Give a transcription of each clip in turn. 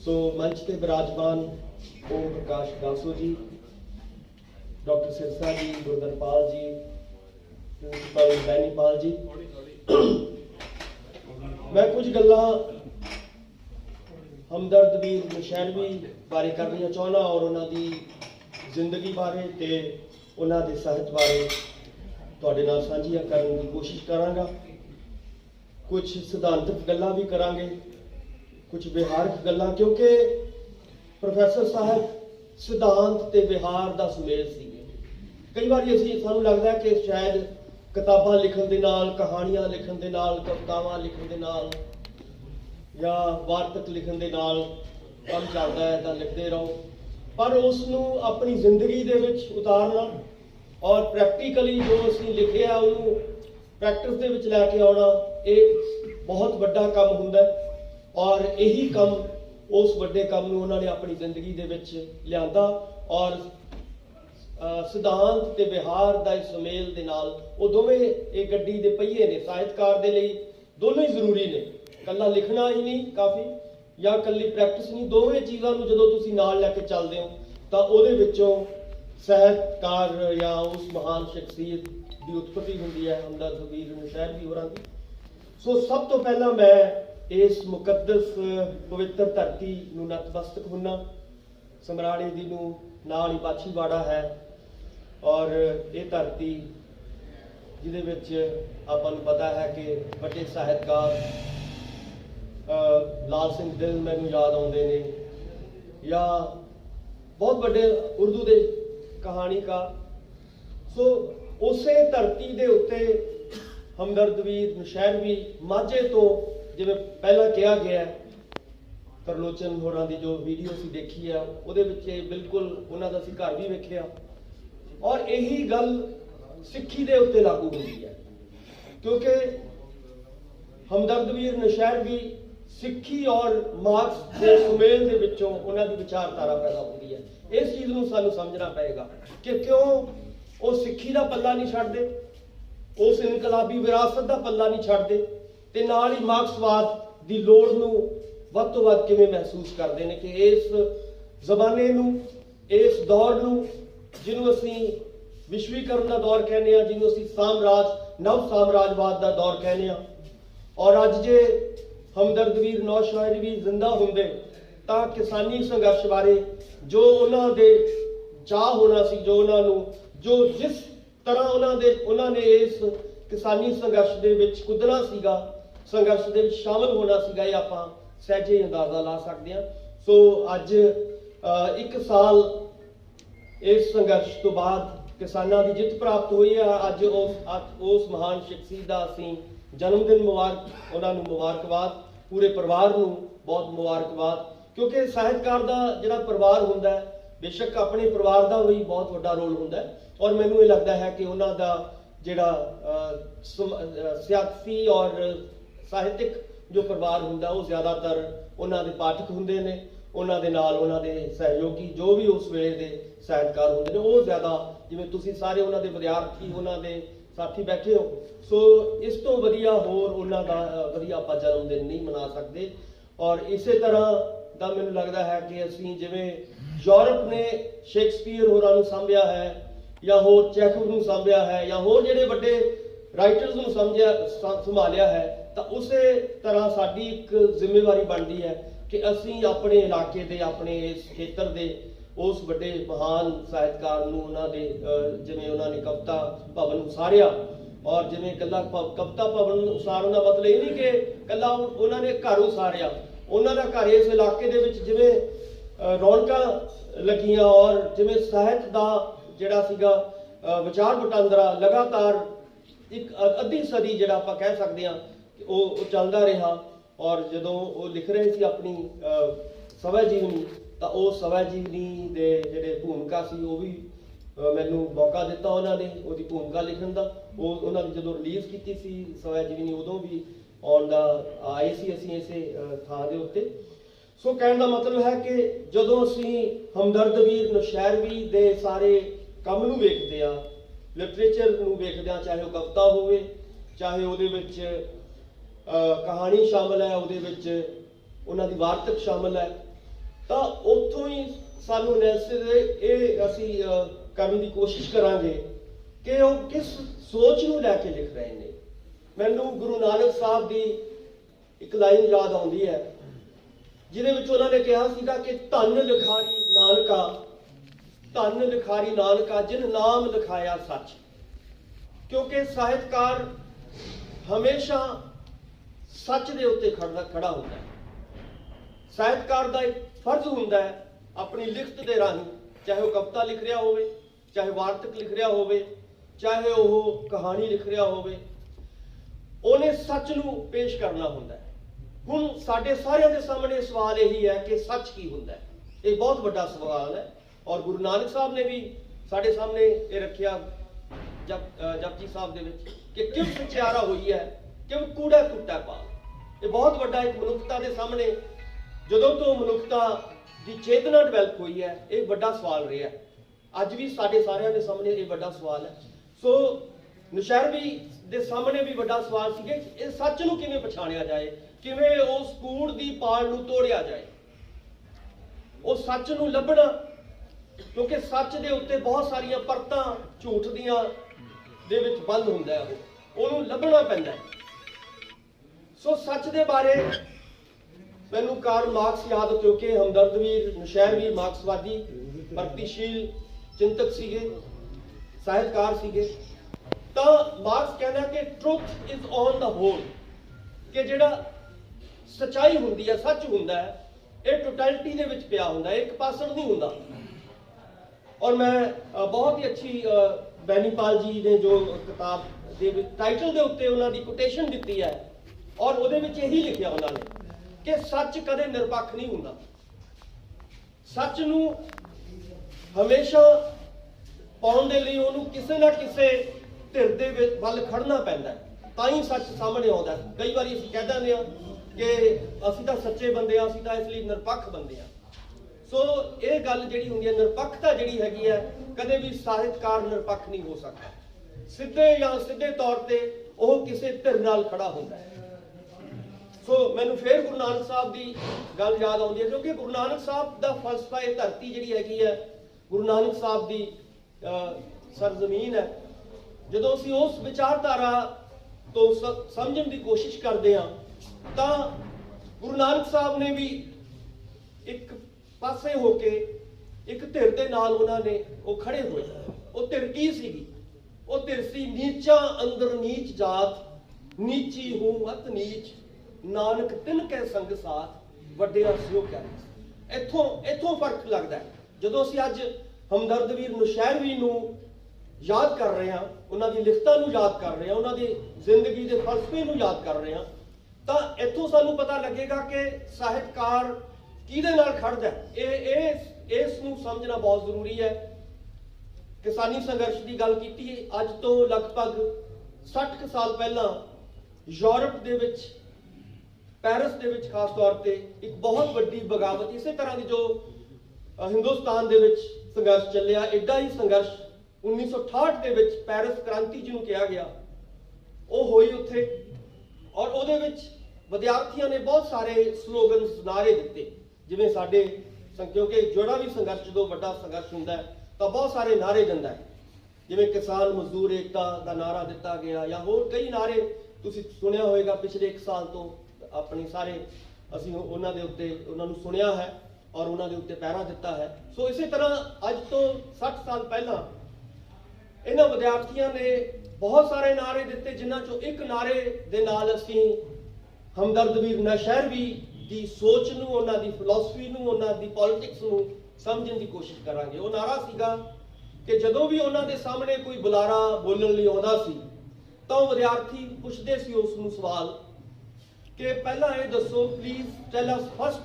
सो मंच पे विराजमान ओम प्रकाश गासो जी, डॉक्टर सिरसा जी, गुरदरपाल जी, प्रिंसिपल बैनीपाल जी, मैं कुछ गल्लां हमदर्द वीर नशैरवी बारे करनियां चाहुंदा और उन्हां दी जिंदगी बारे ते उन्हां दे साहित्य बारे तुहाडे नाल साझीआं करन दी कोशिश करांगा। कुछ सिद्धांतक गल्लां भी करांगे, कुछ विहारक गल्लां, क्योंकि प्रोफैसर साहब सिद्धांत ते विहार दा सुमेल सीगे। कई बार सानूं लगदा है कि शायद किताबां लिखण दे नाल, कहानियां लिखण दे नाल, कवितावां लिखण दे नाल या वार्तक लिखण दे नाल काम चलदा है तां लिखदे रहो, पर उसनूं अपनी जिंदगी दे विच उतारना और प्रैक्टिकली जो असीं लिखिआ ਉਹਨੂੰ प्रैक्टिस ਦੇ ਵਿੱਚ ਲੈ ਕੇ ਆਉਣਾ, ਇਹ बहुत ਵੱਡਾ ਕੰਮ ਹੁੰਦਾ और यही ਕੰਮ उस ਵੱਡੇ ਕੰਮ ਨੂੰ ਉਹਨਾਂ ਨੇ ਆਪਣੀ ਜ਼ਿੰਦਗੀ ਦੇ ਵਿੱਚ ਲਿਆਂਦਾ और सिद्धांत ते विहार ਦਾ ਇਸ ਸੁਮੇਲ ਦੇ ਨਾਲ ਉਹ ਦੋਵੇਂ ਇਹ ਗੱਡੀ ਦੇ ਪਹੀਏ ਨੇ। ਸਾਹਿਤਕਾਰ ਦੇ ਲਈ ਦੋਨੋਂ ਹੀ ਜ਼ਰੂਰੀ ਨੇ, ਕੱਲਾ ਲਿਖਣਾ ਹੀ ਨਹੀਂ ਕਾਫੀ ਜਾਂ ਕੱਲੀ ਪ੍ਰੈਕਟਿਸ ਨਹੀਂ, ਦੋਵੇਂ ਚੀਜ਼ਾਂ ਨੂੰ ਜਦੋਂ ਤੁਸੀਂ ਨਾਲ ਲੈ ਕੇ ਚੱਲਦੇ ਹੋ ਤਾਂ ਉਹਦੇ ਵਿੱਚੋਂ ਸਾਹਿਤਕਾਰ ਜਾਂ ਉਸ ਮਹਾਨ ਸ਼ਖਸੀਅਤ ਦੀ ਉਤਪਤੀ ਹੁੰਦੀ ਹੈ, ਹਮਦਰਦ ਵੀਰ ਨਸ਼ੈਰवी ਹੋਰਾਂ ਦੀ। ਸੋ ਸਭ ਤੋਂ ਪਹਿਲਾਂ ਮੈਂ ਇਸ ਮੁਕੱਦਸ ਪਵਿੱਤਰ ਧਰਤੀ ਨੂੰ ਨਤਮਸਤਕ ਹੁੰਨਾ। ਸਮਰਾਲੇ ਦੀ ਨੂੰ ਨਾਲ ਹੀ ਮਾਛੀਵਾੜਾ ਹੈ और ये धरती जिहदे विच आपां नूं पता है कि वड्डे साहित्यकार लाल सिंह दिल मैनूं याद आउंदे ने या बहुत वड्डे उर्दू दे कहानीकार। सो उसे धरती दे उत्ते हमदर्द वीर नशैरवी माझे तो जिवें पहला कहा गया तरलोचन होरां दी जो वीडियो असीं देखी है उहदे विच बिल्कुल उन्हां दा असीं घर भी वेखिआ और यही गल सिक्खी दे उत्ते लागू होती है, क्योंकि हमदर्द वीर नशैरवी सिक्खी और मार्क्स के सुमेल दे विचों उन्हां दी विचारधारा पैदा होती है। इस चीज़ नूं सानूं समझना पएगा कि क्यों वो सिक्खी दा पल्ला नहीं छड्डदे, उस इनकलाबी विरासत दा पल्ला नहीं छड्डदे ते नाल ही मार्क्सवाद दी लोड़ नूं वध तों वध किवें महसूस करदे ने कि इस ज़माने नूं, इस दौर नूं जिन्हों असी विश्वीकरण का दौर कहने, जिन्हों असी साम्राज नव साम्राजवाद का दौर कहने, और अज जे हमदर्द वीर नौशैरवी जिंदा होंदे तां किसानी संघर्ष बारे जो उन्होंने चाह होना सी, जो उन्होंने जो जिस तरह उन्होंने इस किसानी संघर्ष दे विच कुदना सीगा, संघर्ष दे विच शामिल होना सीगा, ये आपां सहजे अंदाजा ला सकते हैं। सो अज 1 साल इस संघर्ष तो बाद किसानों की जित प्राप्त हुई है। अज उस महान शख्सियत का असीं जन्मदिन उन्होंने मुबारकबाद, पूरे परिवार नूं बहुत मुबारकबाद, क्योंकि साहित्यकार का जिहड़ा परिवार हुंदा है बेशक अपने परिवार का भी बहुत वड्डा रोल हुंदा है और मैनूं ये लगता है कि उन्हां दा जिहड़ा सियासी और साहित्यिक जो परिवार हुंदा वो ज़्यादातर उन्हां दे पाठक हुंदे ने, उन्हां दे नाल उन्हां दे सहयोगी जो भी उस वेले दे साहित्यकार होंदे ने वो ज़्यादा, जिवें तुसीं सारे उन्हां दे विद्यार्थी उन्हां दे साथी बैठे हो। सो इस तो वधिया होर उन्हां दा वधिया आपां जन्मदिन नहीं मना सकते। और इसे तरह दा मैनूं लगदा है कि असीं जिवें यूरोप ने शेक्सपीयर होरां नूं साਂਭਿਆ है या होर चैखव नूं साਂਭਿਆ है या होर जिहड़े वड्डे राइटर्स नूं संभालिया है, तो उस तरह साडी एक जिम्मेवारी बनती है कि असीं अपने इलाके दे, अपने इस खेतर दे उस वड्डे महान साहित्यकार नूं उन्हां दे जिवें उन्हां ने कविता भवन उसारिया, और जिवें कल्ला कविता भवन उसारन दा मतलब ये नहीं कि कल्ला उन्हां ने घर उसारिया, उन्हां दा घर इस इलाके दे विच जिवें रौनकां लगियां और जिवें साहित्य दा जिहड़ा सीगा विचार वटांदरा लगातार एक अद्धी सदी जिहड़ा आपां कह सकदे हां कि वो चलदा रहा। और जदों वो लिख रहे सी अपनी सवै जीवनी, तो उस सवै जीवनी दे जिहड़े भूमिका सी वो भी मैनूं मौका दिता उन्होंने उसकी भूमिका लिखण दा। उन्होंने जदों रिलीज़ की सी सवै जीवनी उदों भी आउण दा आए सी असीं इसे थां दे उत्ते। सो कहण दा मतलब है कि जदों असीं हमदर्द वीर नशैरवी दे सारे काम नूं वेखदे आ, लिटरेचर नूं वेखदे आ, चाहे वो कविता होवे, चाहे उहदे विच कहानी शामिल है, उहदे विच उन्हां दी वार्तक शामिल है, ਤਾਂ ਉੱਥੋਂ ਹੀ ਸਾਨੂੰ ਐਨਾਲਿਸਿਸ ਇਹ ਅਸੀਂ ਕਰਨ ਦੀ ਕੋਸ਼ਿਸ਼ ਕਰਾਂਗੇ ਕਿ ਉਹ ਕਿਸ ਸੋਚ ਨੂੰ ਲੈ ਕੇ ਲਿਖ ਰਹੇ ਨੇ। ਮੈਨੂੰ ਗੁਰੂ ਨਾਨਕ ਸਾਹਿਬ ਦੀ ਇੱਕ ਲਾਈਨ ਯਾਦ ਆਉਂਦੀ ਹੈ ਜਿਹਦੇ ਵਿੱਚ ਉਹਨਾਂ ਨੇ ਕਿਹਾ ਸੀਗਾ ਕਿ ਧੰਨ ਲਿਖਾਰੀ ਨਾਨਕਾ, ਧੰਨ ਲਿਖਾਰੀ ਨਾਨਕਾ ਜਿਨ ਨਾਮ ਲਿਖਾਇਆ ਸੱਚ। ਕਿਉਂਕਿ ਸਾਹਿਤਕਾਰ ਹਮੇਸ਼ਾ ਸੱਚ ਦੇ ਉੱਤੇ ਖੜਾ ਹੁੰਦਾ ਹੈ। ਸਾਹਿਤਕਾਰ ਦਾ ਇੱਕ ਫਰਜ਼ ਹੁੰਦਾ ਹੈ ਆਪਣੀ ਲਿਖਤ ਦੇ ਰਾਹੀਂ, ਚਾਹੇ ਉਹ ਕਵਿਤਾ ਲਿਖ ਰਿਹਾ ਹੋਵੇ, ਚਾਹੇ ਵਾਰਤਕ ਲਿਖ ਰਿਹਾ ਹੋਵੇ, ਚਾਹੇ ਉਹ ਕਹਾਣੀ ਲਿਖ ਰਿਹਾ ਹੋਵੇ, ਉਹਨੇ ਸੱਚ ਨੂੰ ਪੇਸ਼ ਕਰਨਾ ਹੁੰਦਾ ਹੈ। ਹੁਣ ਸਾਡੇ ਸਾਰਿਆਂ ਦੇ ਸਾਹਮਣੇ ਸਵਾਲ ਇਹੀ ਹੈ ਕਿ ਸੱਚ ਕੀ ਹੁੰਦਾ ਹੈ। ਇਹ ਬਹੁਤ ਵੱਡਾ ਸਵਾਲ ਹੈ ਔਰ ਗੁਰੂ ਨਾਨਕ ਸਾਹਿਬ ਨੇ ਵੀ ਸਾਡੇ ਸਾਹਮਣੇ ਇਹ ਰੱਖਿਆ ਜਪਜੀ ਸਾਹਿਬ ਦੇ ਵਿੱਚ ਕਿ ਕਿਉਂ ਸਚਿਆਰਾ ਹੋਈ ਹੈ, ਕਿਉਂ ਕੂੜਾ ਕੁੱਟਾ ਪਾ। ਇਹ ਬਹੁਤ ਵੱਡਾ ਇੱਕ ਮਨੁੱਖਤਾ ਦੇ ਸਾਹਮਣੇ, ਜਦੋਂ ਤੋਂ ਮਨੁੱਖਤਾ ਦੀ ਚੇਤਨਾ ਡਿਵੈਲਪ ਹੋਈ ਹੈ, ਇਹ ਵੱਡਾ ਸਵਾਲ ਰਿਹਾ। ਅੱਜ ਵੀ ਸਾਡੇ ਸਾਰਿਆਂ ਦੇ ਸਾਹਮਣੇ ਇਹ ਵੱਡਾ ਸਵਾਲ ਹੈ। ਸੋ ਨੌਸ਼ਹਿਰਵੀ ਦੇ ਸਾਹਮਣੇ ਵੀ ਵੱਡਾ ਸਵਾਲ ਸੀ ਕਿ ਇਹ ਸੱਚ ਨੂੰ ਕਿਵੇਂ ਪਛਾਣਿਆ ਜਾਏ, ਕਿਵੇਂ ਉਸ ਕੂੜ ਦੀ ਪਾਲ ਨੂੰ ਤੋੜਿਆ ਜਾਏ, ਉਹ ਸੱਚ ਨੂੰ ਲੱਭਣਾ। ਕਿਉਂਕਿ ਸੱਚ ਦੇ ਉੱਤੇ ਬਹੁਤ ਸਾਰੀਆਂ ਪਰਤਾਂ ਝੂਠ ਦੀਆਂ ਦੇ ਵਿੱਚ ਬੰਦ ਹੁੰਦਾ ਹੈ, ਉਹਨੂੰ ਲੱਭਣਾ ਪੈਂਦਾ ਹੈ। ਸੋ ਸੱਚ ਦੇ ਬਾਰੇ ਮੈਨੂੰ ਕਾਰਲ ਮਾਰਕਸ ਯਾਦ, ਕਿਉਂਕਿ ਹਮਦਰਦ ਵੀਰ ਨੌਸ਼ਹਿਰਵੀ ਮਾਰਕਸਵਾਦੀ ਪ੍ਰਗਤੀਸ਼ੀਲ ਚਿੰਤਕ ਸੀਗੇ, ਸਾਹਿਤਕਾਰ ਸੀਗੇ। ਤਾਂ ਮਾਰਕਸ ਕਹਿੰਦਾ ਕਿ truth is on the whole, ਕਿ ਜਿਹੜਾ ਸਚਾਈ ਹੁੰਦੀ ਹੈ, ਸੱਚ ਹੁੰਦਾ ਹੈ, ਇਹ ਟੋਟੈਲਿਟੀ ਦੇ ਵਿੱਚ ਪਿਆ ਹੁੰਦਾ ਹੈ, ਇੱਕ ਪਾਸੜ ਨਹੀਂ ਹੁੰਦਾ। ਔਰ ਮੈਂ ਬਹੁਤ ਹੀ ਅੱਛੀ ਬੈਨੀਪਾਲ ਜੀ ਨੇ ਜੋ ਕਿਤਾਬ ਦੇ ਟਾਈਟਲ ਦੇ ਉੱਤੇ ਉਹਨਾਂ ਦੀ ਕੋਟੇਸ਼ਨ ਦਿੱਤੀ ਹੈ ਔਰ ਉਹਦੇ ਵਿੱਚ ਇਹੀ ਲਿਖਿਆ ਉਹਨਾਂ ਨੇ ਕਿ ਸੱਚ ਕਦੇ ਨਿਰਪੱਖ ਨਹੀਂ ਹੁੰਦਾ। ਸੱਚ ਨੂੰ ਹਮੇਸ਼ਾ ਪਾਉਣ ਦੇ ਲਈ ਉਹਨੂੰ ਕਿਸੇ ਨਾ ਕਿਸੇ ਧਿਰ ਦੇ ਵਿੱਚ ਵੱਲ ਖੜਨਾ ਪੈਂਦਾ ਹੈ, ਤਾਂ ਹੀ ਸੱਚ ਸਾਹਮਣੇ ਆਉਂਦਾ ਹੈ। ਕਈ ਵਾਰੀ ਅਸੀਂ ਕਹਿ ਦਿੰਦੇ ਹਾਂ ਕਿ ਅਸੀਂ ਤਾਂ ਸੱਚੇ ਬੰਦੇ ਹਾਂ, ਅਸੀਂ ਤਾਂ ਇਸ ਲਈ ਨਿਰਪੱਖ ਬੰਦੇ ਹਾਂ। ਸੋ ਇਹ ਗੱਲ ਜਿਹੜੀ ਹੁੰਦੀ ਹੈ, ਨਿਰਪੱਖਤਾ ਜਿਹੜੀ ਹੈਗੀ ਹੈ, ਕਦੇ ਵੀ ਸਾਹਿਤਕਾਰ ਨਿਰਪੱਖ ਨਹੀਂ ਹੋ ਸਕਦਾ। ਸਿੱਧੇ ਜਾਂ ਸਿੱਧੇ ਤੌਰ ਤੇ ਉਹ ਕਿਸੇ ਧਿਰ ਨਾਲ ਖੜਾ ਹੁੰਦਾ ਹੈ। ਸੋ ਮੈਨੂੰ ਫੇਰ ਗੁਰੂ ਨਾਨਕ ਸਾਹਿਬ ਦੀ ਗੱਲ ਯਾਦ ਆਉਂਦੀ ਹੈ, ਕਿਉਂਕਿ ਗੁਰੂ ਨਾਨਕ ਸਾਹਿਬ ਦਾ ਫਲਸਫਾ, ਇਹ ਧਰਤੀ ਜਿਹੜੀ ਹੈਗੀ ਹੈ ਗੁਰੂ ਨਾਨਕ ਸਾਹਿਬ ਦੀ ਸਰਜ਼ਮੀਨ ਹੈ। ਜਦੋਂ ਅਸੀਂ ਉਸ ਵਿਚਾਰਧਾਰਾ ਤੋਂ ਸਮਝਣ ਦੀ ਕੋਸ਼ਿਸ਼ ਕਰਦੇ ਹਾਂ ਤਾਂ ਗੁਰੂ ਨਾਨਕ ਸਾਹਿਬ ਨੇ ਵੀ ਇੱਕ ਪਾਸੇ ਹੋ ਕੇ ਇੱਕ ਧਿਰ ਦੇ ਨਾਲ ਉਹਨਾਂ ਨੇ ਉਹ ਖੜੇ ਹੋਏ। ਉਹ ਧਿਰ ਕੀ ਸੀਗੀ? ਉਹ ਧਿਰ ਸੀ ਨੀਚਾ ਅੰਦਰ ਨੀਚ ਜਾਤ, ਨੀਚੀ ਹੂੰ ਅਤ ਨੀਚ, ਨਾਨਕ ਤਿਨ ਕੈ ਸੰਗ ਸਾਥ, ਵੱਡਿਆ ਸਿਓ ਕਿਆ। ਇੱਥੋਂ ਫਰਕ ਲੱਗਦਾ ਹੈ। ਜਦੋਂ ਅਸੀਂ ਅੱਜ ਹਮਦਰਦ ਵੀਰ ਨੌਸ਼ਹਿਰਵੀ ਨੂੰ ਯਾਦ ਕਰ ਰਹੇ ਹਾਂ, ਉਹਨਾਂ ਦੀ ਲਿਖਤਾਂ ਨੂੰ ਯਾਦ ਕਰ ਰਹੇ ਹਾਂ, ਉਹਨਾਂ ਦੀ ਜ਼ਿੰਦਗੀ ਦੇ ਫਲਸਫੇ ਨੂੰ ਯਾਦ ਕਰ ਰਹੇ ਹਾਂ, ਤਾਂ ਇੱਥੋਂ ਸਾਨੂੰ ਪਤਾ ਲੱਗੇਗਾ ਕਿ ਸਾਹਿਤਕਾਰ ਕਿਹਦੇ ਨਾਲ ਖੜਦਾ ਹੈ। ਇਸ ਨੂੰ ਸਮਝਣਾ ਬਹੁਤ ਜ਼ਰੂਰੀ ਹੈ। ਕਿਸਾਨੀ ਸੰਘਰਸ਼ ਦੀ ਗੱਲ ਕੀਤੀ, ਅੱਜ ਤੋਂ ਲਗਭਗ 60 ਸਾਲ ਪਹਿਲਾਂ ਯੂਰਪ ਦੇ ਵਿੱਚ, ਪੈਰਿਸ ਦੇ ਵਿੱਚ ਖਾਸ ਤੌਰ ਤੇ ਇੱਕ ਬਹੁਤ ਵੱਡੀ ਬਗਾਵਤ, ਇਸੇ ਤਰ੍ਹਾਂ ਦੀ ਜੋ ਹਿੰਦੁਸਤਾਨ ਦੇ ਵਿੱਚ ਸੰਘਰਸ਼ ਚੱਲਿਆ, ਐਡਾ ਹੀ ਸੰਘਰਸ਼ 1968 ਦੇ ਵਿੱਚ ਪੈਰਿਸ ਕ੍ਰਾਂਤੀ ਜਿਹਨੂੰ ਕਿਹਾ ਗਿਆ, ਉਹ ਹੋਈ ਉੱਥੇ। ਔਰ ਉਹਦੇ ਵਿੱਚ ਵਿਦਿਆਰਥੀਆਂ ਨੇ ਬਹੁਤ ਸਾਰੇ ਸਲੋਗਨਸ, ਨਾਰੇ ਦਿੱਤੇ, ਜਿਵੇਂ ਸਾਡੇ, ਕਿਉਂਕਿ ਜਿਹੜਾ ਵੀ ਸੰਘਰਸ਼, ਜਦੋਂ ਵੱਡਾ ਸੰਘਰਸ਼ ਹੁੰਦਾ ਹੈ ਤਾਂ ਬਹੁਤ ਸਾਰੇ ਨਾਰੇ ਦਿੰਦਾ ਹੈ, ਜਿਵੇਂ ਕਿਸਾਨ ਮਜ਼ਦੂਰ ਏਕਤਾ ਦਾ ਨਾਰਾ ਦਿੱਤਾ ਗਿਆ, ਜਾਂ ਹੋਰ ਕਈ ਨਾਰੇ ਤੁਸੀਂ ਸੁਣਿਆ ਹੋਵੇਗਾ ਪਿਛਲੇ 1 ਸਾਲ ਤੋਂ। ਆਪਣੇ ਸਾਰੇ ਅਸੀਂ ਉਹਨਾਂ ਦੇ ਉੱਤੇ, ਉਹਨਾਂ ਨੂੰ ਸੁਣਿਆ ਹੈ ਔਰ ਉਹਨਾਂ ਦੇ ਉੱਤੇ ਪਹਿਰਾ ਦਿੱਤਾ ਹੈ। ਸੋ ਇਸੇ ਤਰ੍ਹਾਂ ਅੱਜ ਤੋਂ 60 ਸਾਲ ਪਹਿਲਾਂ ਇਹਨਾਂ ਵਿਦਿਆਰਥੀਆਂ ਨੇ ਬਹੁਤ ਸਾਰੇ ਨਾਰੇ ਦਿੱਤੇ, ਜਿਨ੍ਹਾਂ ਚੋਂ ਇੱਕ ਨਾਰੇ ਦੇ ਨਾਲ ਅਸੀਂ ਹਮਦਰਦ ਵੀਰ ਨੌਸ਼ਹਿਰਵੀ ਦੀ ਸੋਚ ਨੂੰ, ਉਹਨਾਂ ਦੀ ਫਿਲਾਸਫੀ ਨੂੰ, ਉਹਨਾਂ ਦੀ ਪੋਲਿਟਿਕਸ ਨੂੰ ਸਮਝਣ ਦੀ ਕੋਸ਼ਿਸ਼ ਕਰਾਂਗੇ। ਉਹ ਨਾਰਾ ਸੀਗਾ ਕਿ ਜਦੋਂ ਵੀ ਉਹਨਾਂ ਦੇ ਸਾਹਮਣੇ ਕੋਈ ਬੁਲਾਰਾ ਬੋਲਣ ਲਈ ਆਉਂਦਾ ਸੀ ਤਾਂ ਉਹ ਵਿਦਿਆਰਥੀ ਪੁੱਛਦੇ ਸੀ ਉਸ ਨੂੰ ਸਵਾਲ ਕਿ ਪਹਿਲਾਂ ਇਹ ਦੱਸੋ, please tell us first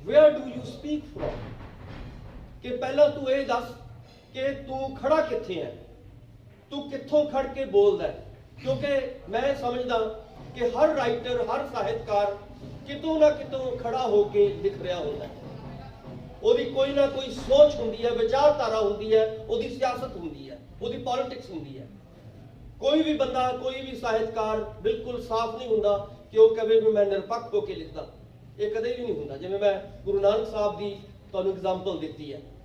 where do you speak from, ਕਿ ਪਹਿਲਾਂ ਤੂੰ ਇਹ ਦੱਸ ਕਿ ਤੂੰ ਖੜਾ ਕਿੱਥੇ ਹੈ, ਤੂੰ ਕਿੱਥੋਂ ਖੜ ਕੇ ਬੋਲਦਾ ਹੈ। ਕਿਉਂਕਿ ਮੈਂ ਸਮਝਦਾ ਕਿ ਹਰ ਰਾਈਟਰ, ਹਰ ਸਾਹਿਤਕਾਰ ਕਿਤੋਂ ਨਾ ਕਿਤੋਂ ਖੜਾ ਹੋ ਕੇ ਲਿਖ ਰਿਹਾ ਹੁੰਦਾ ਹੈ। ਉਹਦੀ ਕੋਈ ਨਾ ਕੋਈ ਸੋਚ ਹੁੰਦੀ ਹੈ, ਵਿਚਾਰਧਾਰਾ ਹੁੰਦੀ ਹੈ, ਉਹਦੀ ਸਿਆਸਤ ਹੁੰਦੀ ਹੈ, ਉਹਦੀ ਪੋਲਿਟਿਕਸ ਹੁੰਦੀ ਹੈ। ਕੋਈ ਵੀ ਬੰਦਾ, ਕੋਈ ਵੀ ਸਾਹਿਤਕਾਰ ਬਿਲਕੁਲ ਸਾਫ਼ ਨਹੀਂ ਹੁੰਦਾ ਕਿ ਉਹ ਕਦੇ ਵੀ ਮੈਂ ਨਿਰਪੱਖ ਹੋ ਕੇ ਲਿਖਦਾ। ਇਹ ਕਦੇ ਵੀ ਨਹੀਂ ਹੁੰਦਾ। ਜਿਵੇਂ ਮੈਂ ਗੁਰੂ ਨਾਨਕ ਸਾਹਿਬ ਦੀ ਤੁਹਾਨੂੰ ਐਗਜ਼ਾਮਪਲ ਦਿੱਤੀ ਹੈ।